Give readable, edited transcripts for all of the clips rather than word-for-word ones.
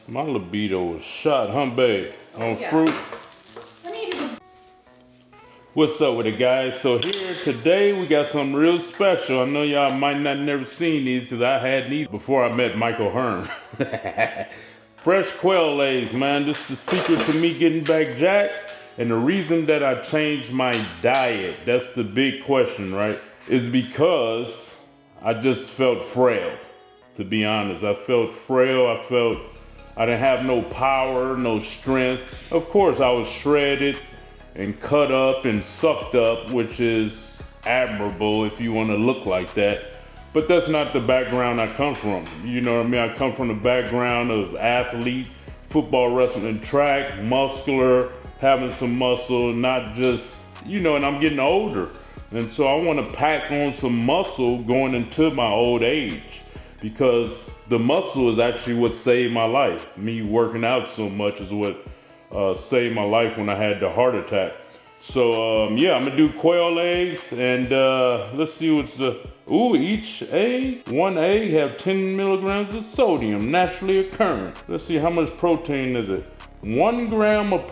My libido was shot, huh, babe? On fruit. I mean, it was... What's up with it, guys? So here today we got something real special. I know y'all might not never seen these because I had these before I met Michael Hearn. Fresh quail eggs, man. This is the secret to me getting back jacked. And the reason that I changed my diet, that's the big question, right? Is because I just felt frail. To be honest, I felt frail. I didn't have no power, no strength. Of course, I was shredded and cut up and sucked up, which is admirable if you want to look like that. But that's not the background I come from. You know what I mean? I come from the background of athlete, football, wrestling, and track, muscular, having some muscle, not just, you know, and I'm getting older. And so I want to pack on some muscle going into my old age, because the muscle is actually what saved my life. Me working out so much is what saved my life when I had the heart attack. So yeah, I'm gonna do quail eggs, and let's see what's the, each egg, one egg have 10 milligrams of sodium naturally occurring. Let's see, how much protein is it? 1 gram of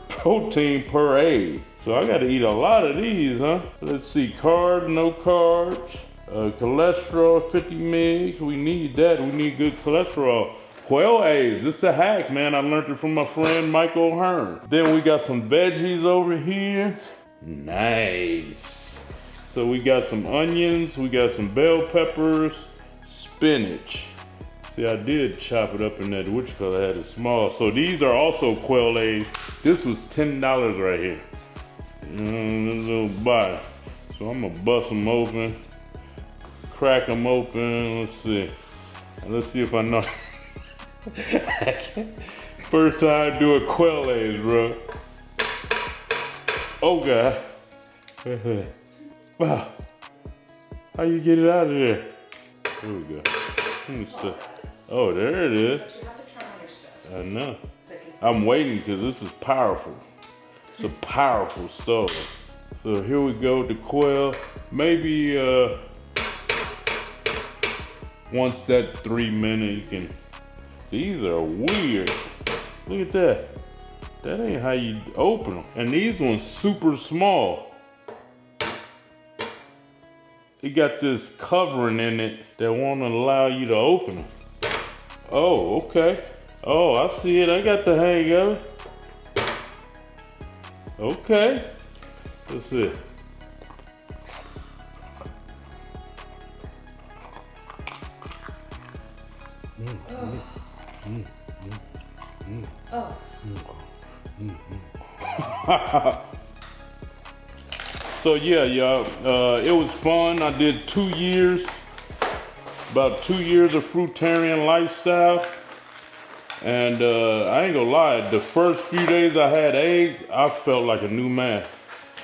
protein per egg. So I gotta eat a lot of these, huh? Let's see, carbs, no carbs. Cholesterol, 50 mg. We need that. We need good cholesterol. Quail eggs, this is a hack, man. I learned it from my friend Michael Hearn. Then we got some veggies over here. Nice. So we got some onions, we got some bell peppers, spinach. See, I did chop it up in that, which color I had it small. So these are also quail eggs. This was $10 right here. This little bottle. So I'm gonna bust them open, crack them open. Let's see. Let's see if I know. First time I do a quail eggs, bro. Oh God. Wow. How you get it out of there? There we go. Oh, there it is. I know. I'm waiting because this is powerful. It's a powerful stove. So here we go, the quail. Maybe once that 3 minute, you can. These are weird. Look at that. That ain't how you open them. And these ones super small. It got this covering in it that won't allow you to open them. Oh, okay. Oh, I see it. I got the hang of it. Okay. Let's see. So yeah, y'all, it was fun. I did 2 years, about 2 years of Fruitarian lifestyle. And I ain't gonna lie, the first few days I had eggs, I felt like a new man.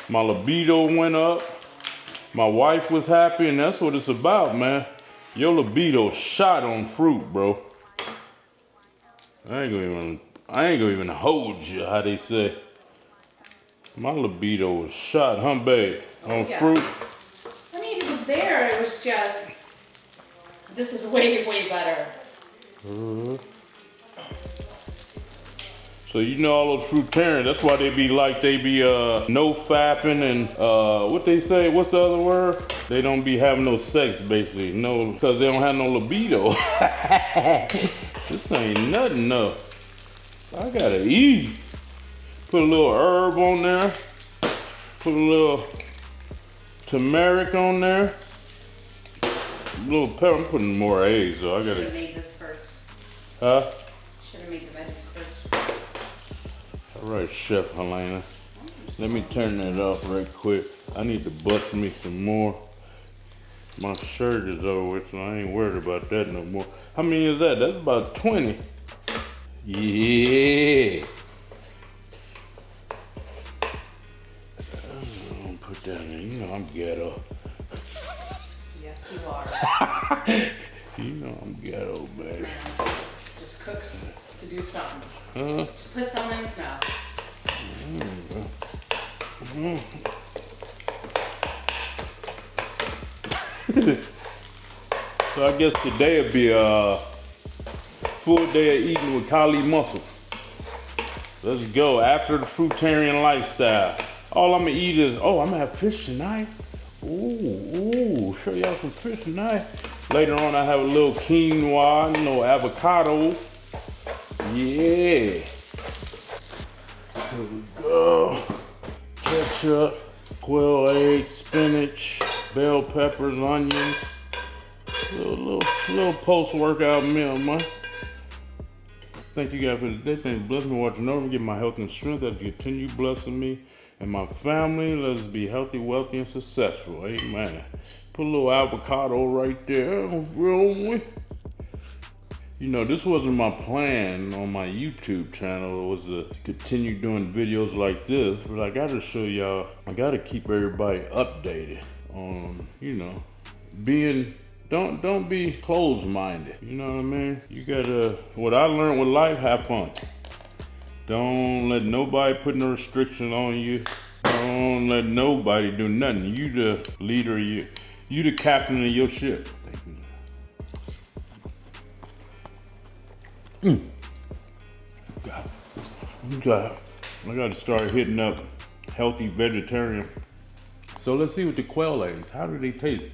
My libido went up. My wife was happy, and that's what it's about, man. Your libido shot on fruit, bro. I ain't gonna even hold you, how they say. My libido was shot, huh, babe? On fruit. I mean, it was there. It was just, this is way, way better. So you know all those fruitarians, that's why they be like, they be no fapping and what they say, what's the other word? They don't be having no sex, basically. No, because they don't have no libido. This ain't nothing, though. I gotta eat. Put a little herb on there. Put a little turmeric on there. A little pepper. I'm putting more eggs, so I gotta. Should have made this first. Huh? Should have made the veggies first. All right, Chef Helena. Let me turn that off right quick. I need to bust me some more. My shirt is over with, so I ain't worried about that no more. How many is that? That's about 20. Yeah. I'm gonna put that in. You know I'm ghetto. Yes, you are. You know I'm ghetto, baby. This man just cooks to do something. Huh? Put something in his mouth. So I guess today would be full day of eating with Kali muscle. Let's go. After the fruitarian lifestyle. All I'm gonna eat is, I'm gonna have fish tonight. Ooh, show y'all some fish tonight. Later on, I have a little quinoa, avocado. Yeah. Here we go. Ketchup, quail eggs, spinach, bell peppers, onions. Little post-workout meal, man. Thank you guys for today. Thank you for blessing me, watching over, give my health and strength that you continue blessing me and my family. Let us be healthy, wealthy, and successful. Amen. Put a little avocado right there. This wasn't my plan on my YouTube channel. It was to continue doing videos like this, but I gotta show y'all, I gotta keep everybody updated on, don't be closed-minded. You know what I mean? You gotta, what I learned with life, have fun. Don't let nobody put no restrictions on you. Don't let nobody do nothing. You the leader, you the captain of your ship. I gotta start hitting up healthy vegetarian. So let's see what the quail eggs, how do they taste?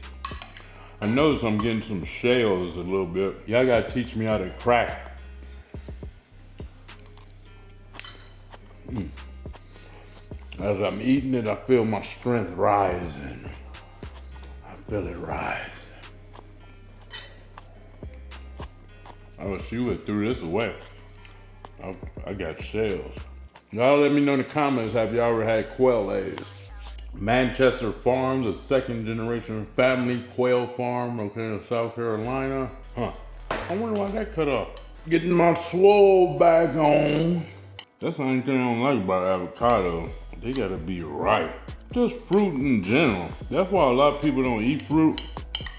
I notice I'm getting some shells a little bit. Y'all gotta teach me how to crack. As I'm eating it, I feel my strength rising. I feel it rise. She went threw this away. I got shells. Y'all let me know in the comments, have y'all ever had quail eggs? Manchester Farms, a second generation family quail farm, in South Carolina. I wonder why that cut off. Getting my swole back on. That's the only thing I don't like about avocado. They gotta be right. Just fruit in general. That's why a lot of people don't eat fruit.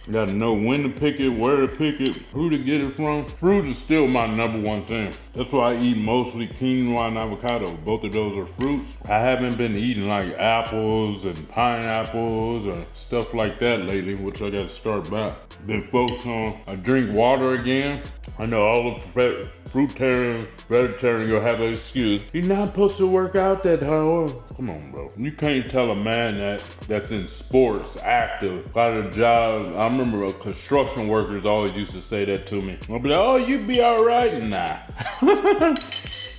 You gotta know when to pick it, where to pick it, who to get it from. Fruit is still my #1 thing. That's why I eat mostly quinoa and avocado. Both of those are fruits. I haven't been eating like apples and pineapples or stuff like that lately, which I gotta start back. Been focused on, I drink water again. I know all the fruitarian, vegetarian gonna have an excuse. You're not supposed to work out that hard. Come on, bro. You can't tell a man that's in sports, active, got a job. I remember construction workers always used to say that to me. I'll be like, oh, you be all right? Nah.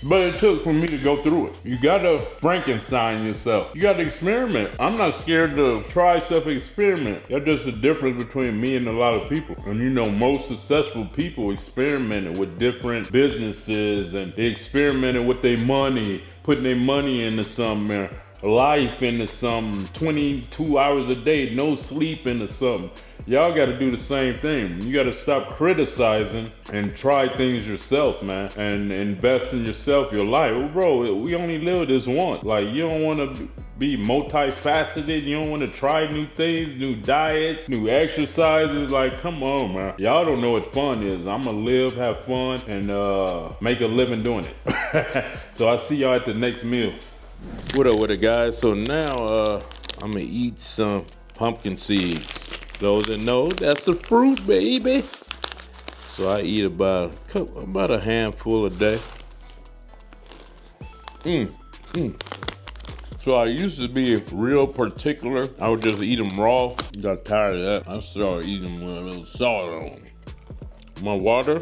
But it took for me to go through it. You gotta Frankenstein yourself. You gotta experiment. I'm not scared to try stuff, experiment. That's just the difference between me and a lot of people. And most successful people experimented with different businesses and they experimented with their money, putting their money into something, life into something, 22 hours a day, no sleep into something. Y'all gotta do the same thing. You gotta stop criticizing and try things yourself, man, and invest in yourself, your life. Well, bro, we only live this once. Like, you don't wanna be multifaceted. You don't wanna try new things, new diets, new exercises. Like, come on, man. Y'all don't know what fun is. I'ma live, have fun, and make a living doing it. So I'll see y'all at the next meal. What up with it, guys? So now I'm gonna eat some pumpkin seeds. Those that know, that's a fruit, baby. So I eat about a handful a day. So I used to be real particular. I would just eat them raw. Got tired of that. I started eating them with a little salt on them. My water,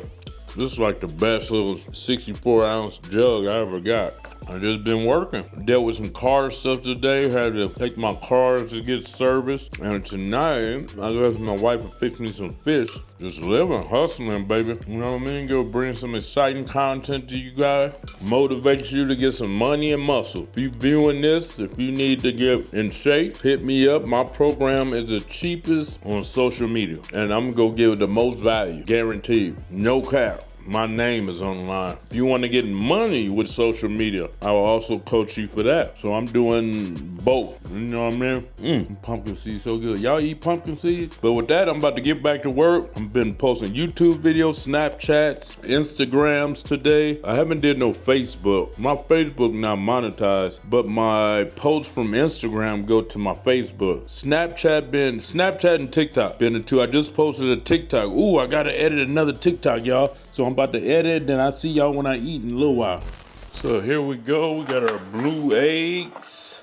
this is like the best little 64-ounce jug I ever got. I just been working. Dealt with some car stuff today. Had to take my car to get serviced. And tonight, I left my wife to fix me some fish. Just living, hustling, baby. You know what I mean? Go bring some exciting content to you guys. Motivate you to get some money and muscle. If you viewing this, if you need to get in shape, hit me up. My program is the cheapest on social media. And I'm gonna give the most value, guaranteed. No cap. My name is on the line. If you want to get money with social media, I will also coach you for that. So I'm doing both. You know what I mean? Pumpkin seeds so good. Y'all eat pumpkin seeds? But with that, I'm about to get back to work. I've been posting YouTube videos, Snapchats, Instagrams today. I haven't did no Facebook. My Facebook not monetized, but my posts from Instagram go to my Facebook. Snapchat and TikTok been the two. I just posted a TikTok. Ooh, I gotta edit another TikTok, y'all. So I'm about to edit, then I'll see y'all when I eat in a little while. So here we go. We got our blue eggs.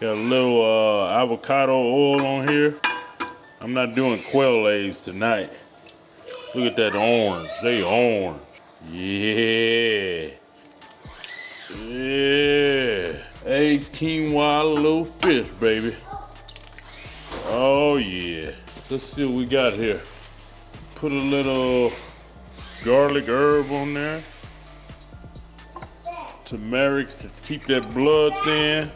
Got a little avocado oil on here. I'm not doing quail eggs tonight. Look at that orange. They orange. Yeah. Yeah. Eggs, quinoa, a little fish, baby. Oh yeah. Let's see what we got here. Put a little garlic herb on there. Turmeric to keep that blood thin.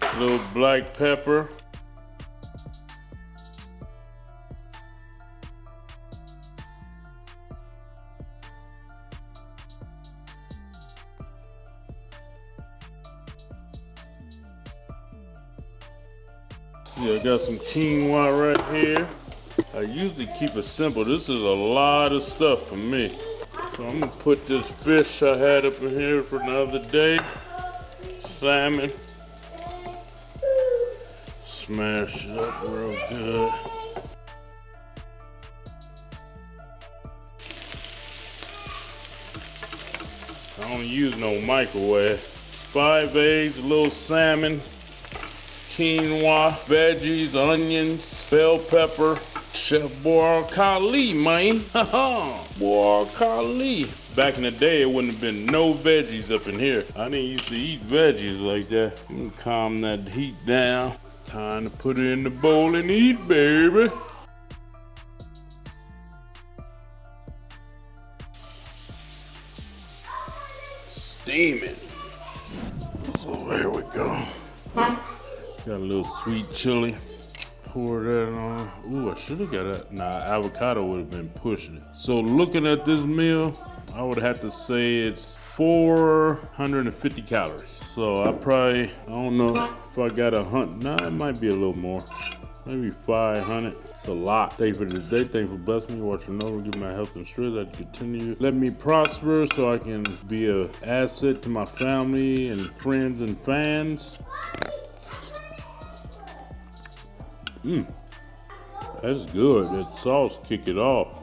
A little black pepper. See, I got some quinoa right here. I usually keep it simple. This is a lot of stuff for me. So I'm gonna put this fish I had up in here for the other day. Salmon. Smash it up real good. I don't use no microwave. 5 eggs, a little salmon, quinoa, veggies, onions, bell pepper. Chef Kali, man. Kali. Back in the day, it wouldn't have been no veggies up in here. I didn't used to eat veggies like that. Let me calm that heat down. Time to put it in the bowl and eat, baby. Steaming. So there we go. Got a little sweet chili. Pour that on. Ooh, I should have got that. Nah, avocado would have been pushing it. So looking at this meal, I would have to say it's 450 calories. So I don't know if I got 100. Nah, it might be a little more. Maybe 500. It's a lot. Thank you for this day. Thank you for blessing me, watching over, give my health and strength. I continue. Let me prosper so I can be an asset to my family and friends and fans. That's good. That sauce kick it off.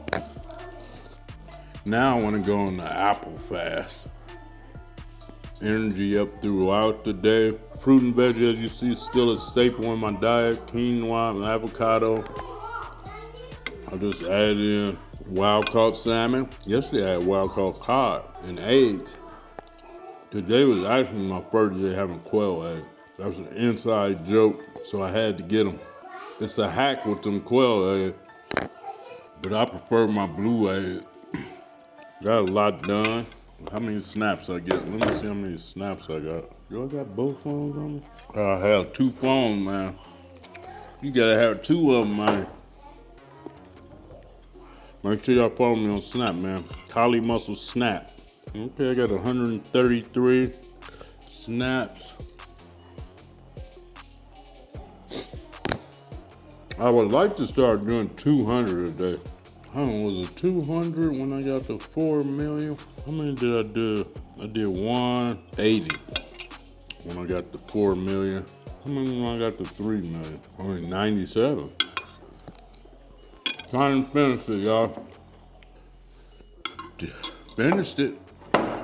Now I want to go on the apple fast. Energy up throughout the day. Fruit and veggies, as you see, still a staple in my diet. Quinoa and avocado. I just added in wild-caught salmon. Yesterday I had wild-caught cod and eggs. Today was actually my first day having quail eggs. That's an inside joke, so I had to get them. It's a hack with them quail eggs, but I prefer my blue egg. Got a lot done. How many snaps I get? Let me see how many snaps I got. Do I got both phones on me? I have 2 phones, man. You gotta have 2 of them, man. Make sure y'all follow me on Snap, man. Kali Muscle Snap. Okay, I got 133 snaps. I would like to start doing 200 a day. I don't know, was it 200 when I got to 4 million? How many did I do? I did 180 when I got to 4 million. How many when I got to 3 million? Only 97. Trying to finish it, y'all. Finished it.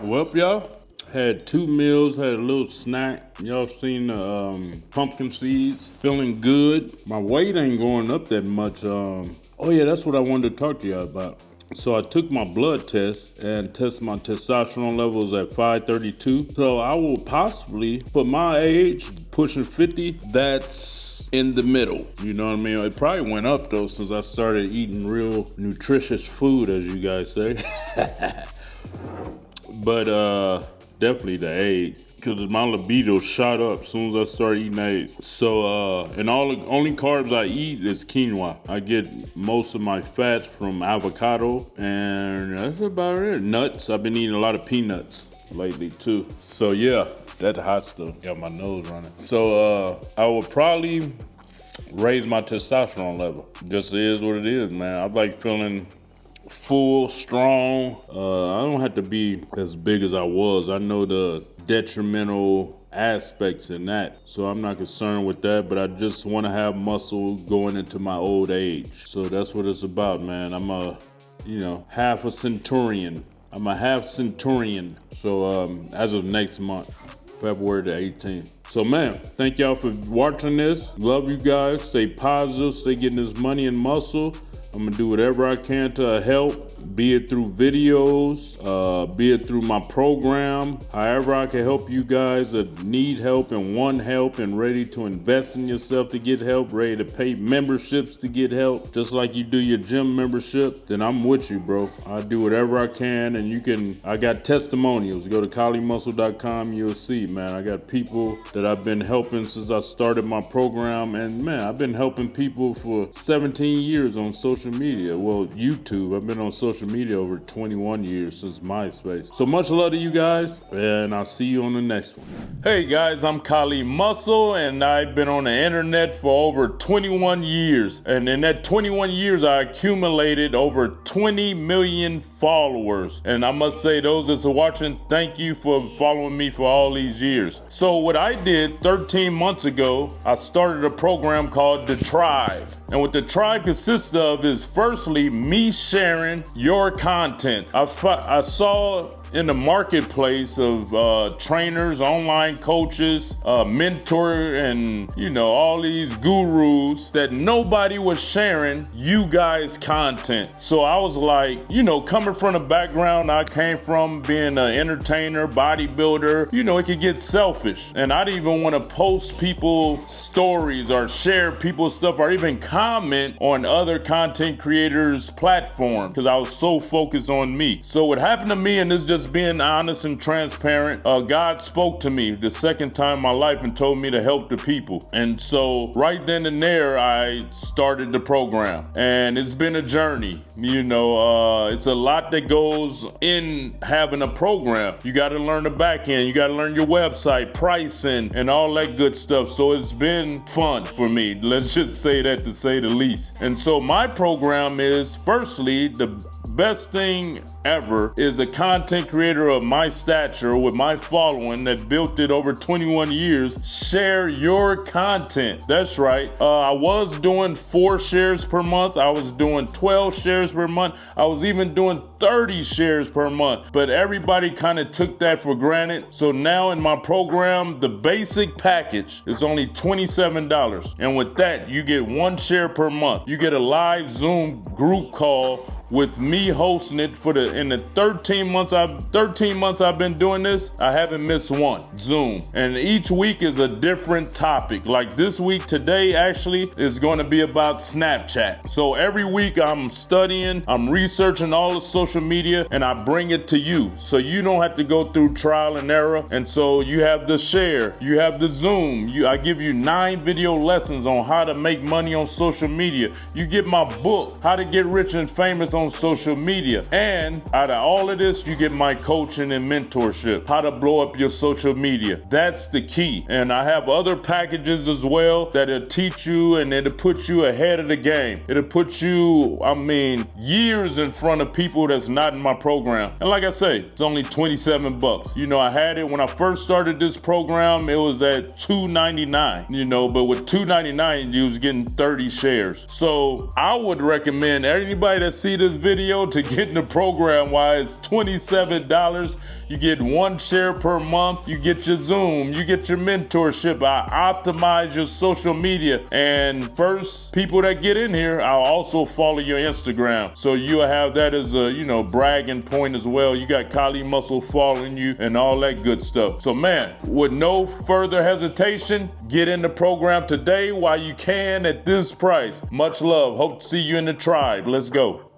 Well, y'all. Had 2 meals, had a little snack. Y'all seen the pumpkin seeds. Feeling good. My weight ain't going up that much. Oh yeah, that's what I wanted to talk to y'all about. So I took my blood test and tested my testosterone levels at 532. So I will possibly, for my age, pushing 50, that's in the middle. You know what I mean? It probably went up though since I started eating real nutritious food, as you guys say. But definitely the eggs, because my libido shot up as soon as I started eating eggs. So, and the only carbs I eat is quinoa. I get most of my fats from avocado, and that's about it. Nuts, I've been eating a lot of peanuts lately too. So yeah, that hot stuff got my nose running. So I would probably raise my testosterone level. Just is what it is, man. I like feeling full, strong. I don't have to be as big as I was. I know the detrimental aspects in that. So I'm not concerned with that, but I just want to have muscle going into my old age. So that's what it's about, man. I'm a, half a centurion. I'm a half centurion. So as of next month, February the 18th. So man, thank y'all for watching this. Love you guys. Stay positive. Stay getting this money and muscle. I'm gonna do whatever I can to help, be it through videos, be it through my program, however I can help you guys that need help and want help and ready to invest in yourself to get help, ready to pay memberships to get help, just like you do your gym membership, then I'm with you, bro. I do whatever I can, and I got testimonials. Go to kalimuscle.com, you'll see, man. I got people that I've been helping since I started my program, and man, I've been helping people for 17 years on social media. Well, YouTube. I've been on social media over 21 years since MySpace. So much love to you guys, and I'll see you on the next one. Hey guys, I'm Kali Muscle, and I've been on the internet for over 21 years. And in that 21 years, I accumulated over 20 million followers. And I must say, those that's watching, thank you for following me for all these years. So what I did 13 months ago, I started a program called The Tribe. And what The Tribe consists of is firstly me sharing your content. I saw in the marketplace of trainers, online coaches, mentor, and all these gurus that nobody was sharing you guys' content. So I was like, coming from the background I came from, being an entertainer, bodybuilder, it could get selfish. And I didn't even want to post people's stories or share people's stuff or even comment on other content creators' platform because I was so focused on me. So what happened to me, and this just being honest and transparent, God spoke to me the second time in my life and told me to help the people. And so right then and there, I started the program. And it's been a journey. It's a lot that goes in having a program. You got to learn the back end. You got to learn your website, pricing, and all that good stuff. So it's been fun for me. Let's just say that, to say the least. And so my program is, firstly, the best thing ever is a content creator of my stature with my following that built it over 21 years. Share your content. That's right. I was doing 4 shares per month. I was doing 12 shares per month. I was even doing 30 shares per month, but everybody kind of took that for granted. So now in my program, the basic package is only $27. And with that, you get 1 share per month. You get a live Zoom group call with me hosting it in the 13 months I've been doing this. I haven't missed one Zoom, and each week is a different topic. Like this week, today actually is going to be about Snapchat. So every week I'm studying, I'm researching all the social media, and I bring it to you so you don't have to go through trial and error. And so you have the share, you have the Zoom, I give you 9 video lessons on how to make money on social media. You get my book, How to Get Rich and Famous on Social Media. And out of all of this, you get my coaching and mentorship, how to blow up your social media. That's the key. And I have other packages as well that'll teach you, and it'll put you ahead of the game. It'll put you, years in front of people that's not in my program. And like I say, it's only $27. I had it when I first started this program, it was at $2.99, but with $2.99, you was getting 30 shares. So I would recommend anybody that see this video to get in the program. Why it's $27. You get 1 share per month. You get your Zoom. You get your mentorship. I optimize your social media. And first, people that get in here, I'll also follow your Instagram. So you'll have that as a, bragging point as well. You got Kali Muscle following you and all that good stuff. So man, with no further hesitation, get in the program today while you can at this price. Much love. Hope to see you in the tribe. Let's go.